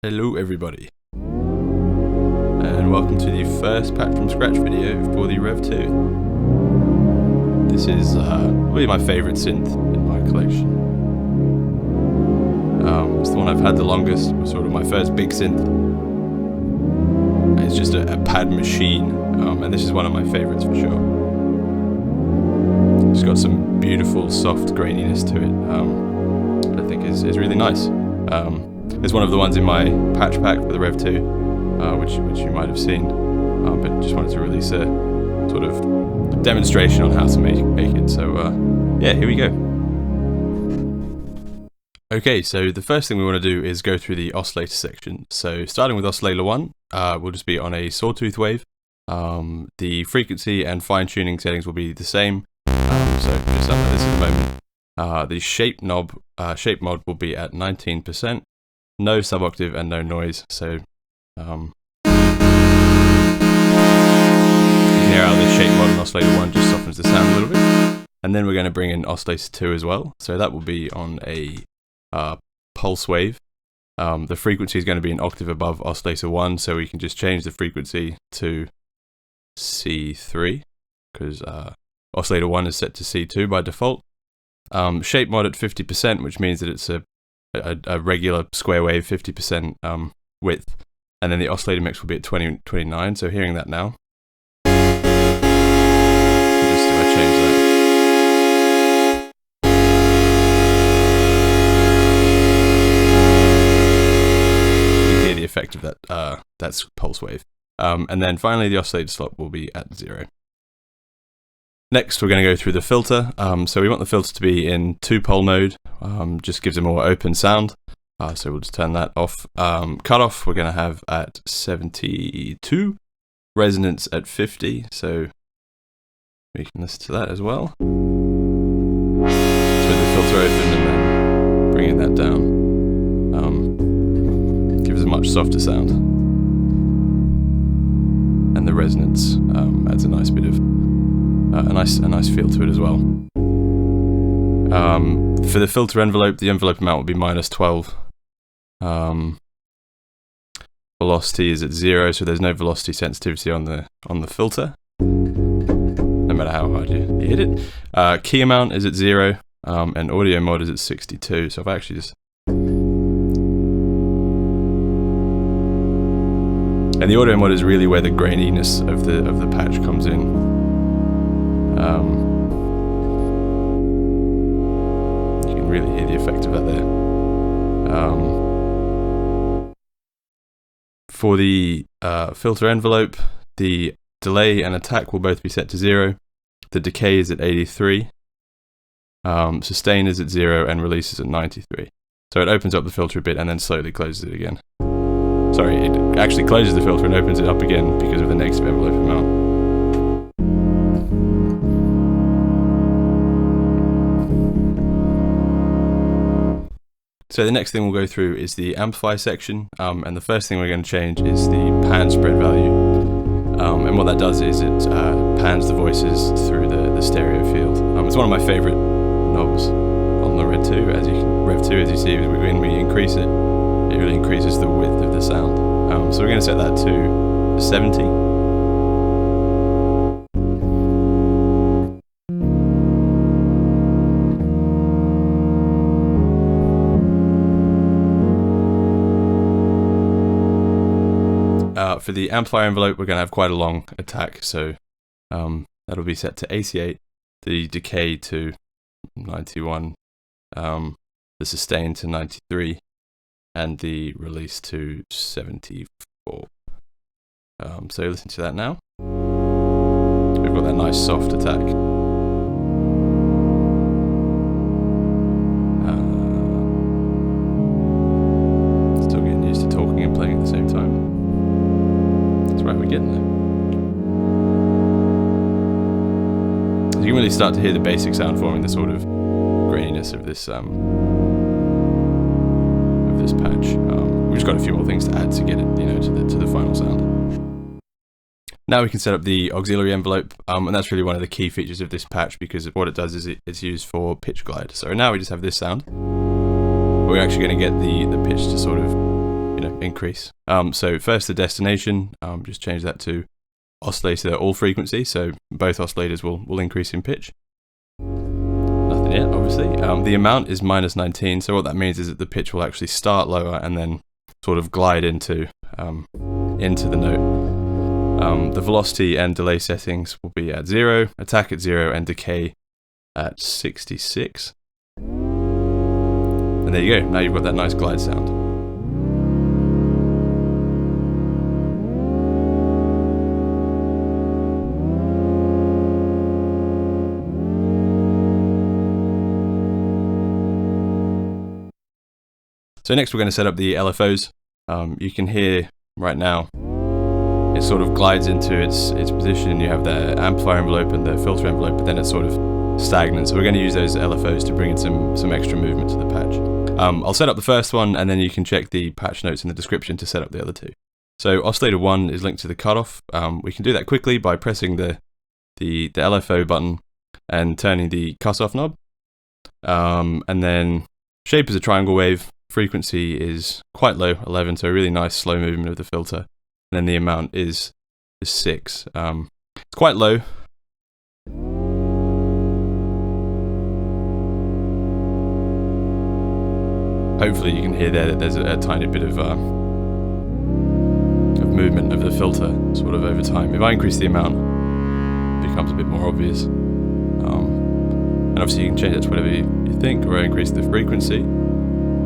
Hello everybody, and welcome to the first patch from scratch video for the Rev2. This is really my favourite synth in my collection. It's the one I've had the longest, sort of my first big synth. It's just a pad machine, and this is one of my favourites for sure. It's got some beautiful soft graininess to it, that I think is really nice. It's one of the ones in my patch pack for the Rev2, which you might have seen, but just wanted to release a sort of demonstration on how to make it. So yeah, here we go. Okay, so the first thing we want to do is go through the oscillator section. So starting with oscillator 1, we'll just be on a sawtooth wave. The frequency and fine tuning settings will be the same. So just under this at the moment. The shape mod will be at 19%. No sub-octave and no noise, so you can hear how the shape mod on oscillator 1 just softens the sound a little bit. And then we're going to bring in oscillator 2 as well, so that will be on a pulse wave. The frequency is going to be an octave above oscillator 1, so we can just change the frequency to C3, because oscillator 1 is set to C2 by default. Shape mod at 50%, which means that it's a regular square wave, 50% width, and then the oscillator mix will be at 29. So hearing that now, just if I change that, you can hear the effect of that. That's pulse wave, and then finally the oscillator slop will be at 0. Next, we're going to go through the filter. So we want the filter to be in 2-pole mode, just gives a more open sound. So we'll just turn that off. Cutoff, we're going to have at 72. Resonance at 50, so we can listen to that as well. So with the filter open and then bringing that down, gives a much softer sound. And the resonance adds a nice bit of a nice feel to it as well. For the filter envelope, the envelope amount will be -12. Velocity is at 0, so there's no velocity sensitivity on the filter, no matter how hard you hit it. Key amount is at 0, and audio mod is at 62. So if I actually just, and the audio mod is really where the graininess of the patch comes in. You can really hear the effect of that there. For the filter envelope, the delay and attack will both be set to 0. The decay is at 83. Sustain is at 0 and release is at 93. So it opens up the filter a bit and then slowly closes it again. Sorry, it actually closes the filter and opens it up again because of the negative envelope amount. So the next thing we'll go through is the amplify section, and the first thing we're going to change is the pan spread value. And what that does is it pans the voices through the stereo field. It's one of my favourite knobs on the Rev2. As you see, when we increase it, it really increases the width of the sound. So we're going to set that to 70. For the amplifier envelope, we're going to have quite a long attack, so that'll be set to 88, the decay to 91, the sustain to 93, and the release to 74. So listen to that now. We've got that nice soft attack. Still getting used to talking and playing at the same time. Right, we're getting there. So you can really start to hear the basic sound forming, the sort of graininess of this patch. We've just got a few more things to add to get it, to the final sound. Now we can set up the auxiliary envelope, and that's really one of the key features of this patch because what it does is it's used for pitch glide. So now we just have this sound. We're actually going to get the pitch to sort of increase. So first the destination, just change that to oscillator all frequency, so both oscillators will increase in pitch. Nothing yet, obviously. The amount is -19, so what that means is that the pitch will actually start lower and then sort of glide into the note. The velocity and delay settings will be at 0, attack at 0, and decay at 66. And there you go, now you've got that nice glide sound. So next we're going to set up the LFOs. You can hear right now it sort of glides into its position. You have the amplifier envelope and the filter envelope, but then it's sort of stagnant. So we're going to use those LFOs to bring in some extra movement to the patch. I'll set up the first one, and then you can check the patch notes in the description to set up the other two. So oscillator 1 is linked to the cutoff. We can do that quickly by pressing the LFO button and turning the cutoff knob. And then shape is a triangle wave. Frequency is quite low, 11, so a really nice slow movement of the filter. And then the amount is 6. It's quite low. Hopefully you can hear there that there's a tiny bit of movement of the filter sort of over time. If I increase the amount, it becomes a bit more obvious. And obviously you can change that to whatever you think, or increase the frequency.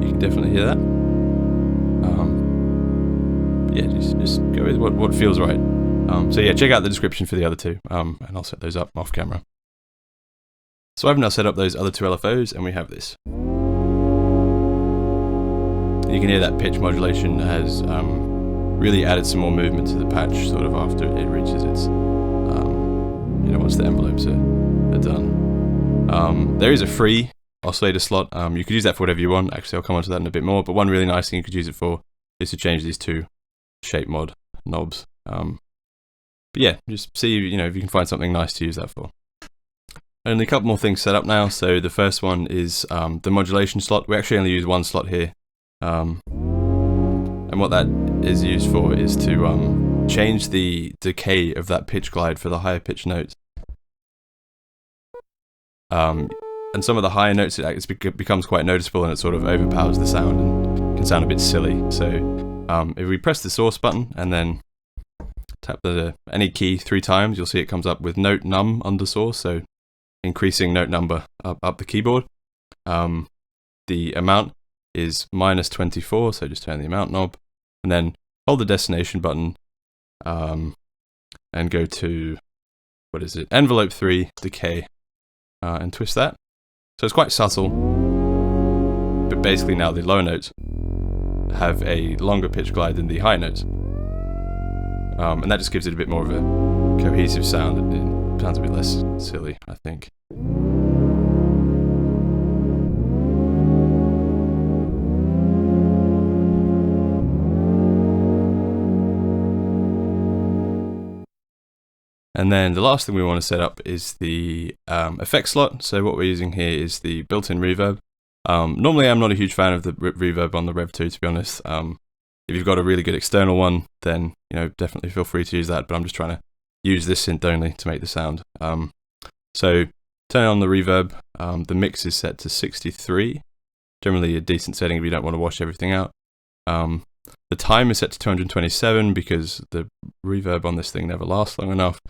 You can definitely hear that. Yeah, just go with what feels right. So yeah, check out the description for the other two, and I'll set those up off camera. So I've now set up those other two LFOs, and we have this. You can hear that pitch modulation has really added some more movement to the patch sort of after it reaches its, once the envelopes are done. There is a free oscillator slot. You could use that for whatever you want. Actually, I'll come on to that in a bit more, but one really nice thing you could use it for is to change these two shape mod knobs. But yeah, just see if you can find something nice to use that for. Only a couple more things set up now. So the first one is the modulation slot. We actually only use one slot here. And what that is used for is to change the decay of that pitch glide for the higher pitch notes. And some of the higher notes, it becomes quite noticeable, and it sort of overpowers the sound and can sound a bit silly. So if we press the source button and then tap any key 3 times, you'll see it comes up with note num under source, so increasing note number up the keyboard. The amount is -24, so just turn the amount knob, and then hold the destination button and go to, envelope 3 decay, and twist that. So it's quite subtle, but basically now the lower notes have a longer pitch glide than the high notes. And that just gives it a bit more of a cohesive sound, and it sounds a bit less silly, I think. And then the last thing we want to set up is the effect slot. So what we're using here is the built-in reverb. Normally I'm not a huge fan of the reverb on the Rev2, to be honest. If you've got a really good external one, then definitely feel free to use that, but I'm just trying to use this synth only to make the sound. So turn on the reverb. The mix is set to 63. Generally a decent setting if you don't want to wash everything out. The time is set to 227 because the reverb on this thing never lasts long enough.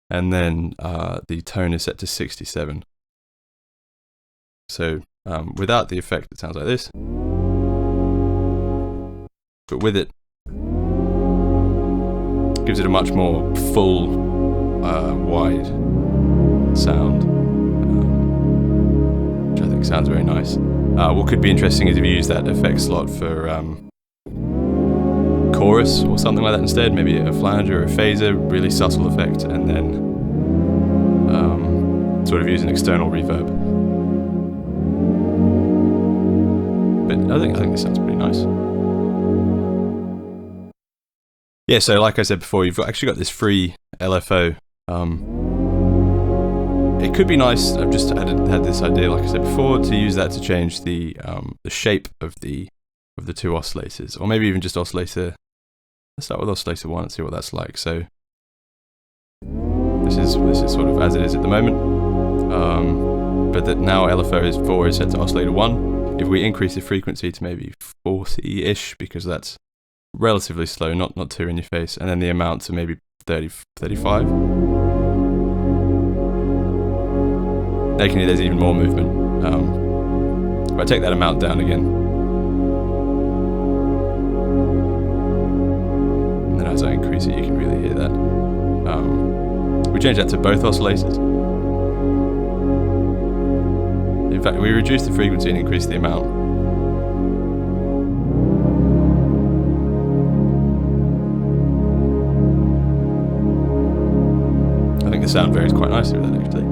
And then the tone is set to 67. So without the effect, it sounds like this. But with it, gives it a much more full, wide sound, which I think sounds very nice. What could be interesting is if you use that effect slot for chorus or something like that instead, maybe a flanger or a phaser, really subtle effect, and then sort of use an external reverb. But I think this sounds pretty nice. Yeah, so like I said before, you've actually got this free LFO. It could be nice, I've just had this idea, like I said before, to use that to change the shape of the of the two oscillators, or maybe even just oscillator. Let's start with oscillator 1 and see what that's like. So this is sort of as it is at the moment, but that now LFO 4 is set to oscillator 1. If we increase the frequency to maybe 40-ish, because that's relatively slow, not too in your face, and then the amount to maybe 30, 35. There's even more movement. If I take that amount down again, and then as I increase it, you can really hear that. We change that to both oscillators. In fact, we reduce the frequency and increase the amount. I think the sound varies quite nicely with that, actually.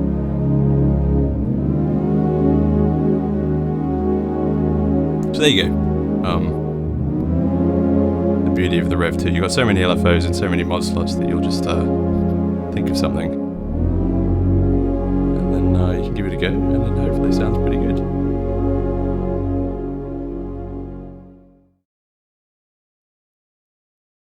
So there you go. The beauty of the Rev2. You've got so many LFOs and so many mod slots that you'll just think of something. And then you can give it a go, and then hopefully it sounds pretty good.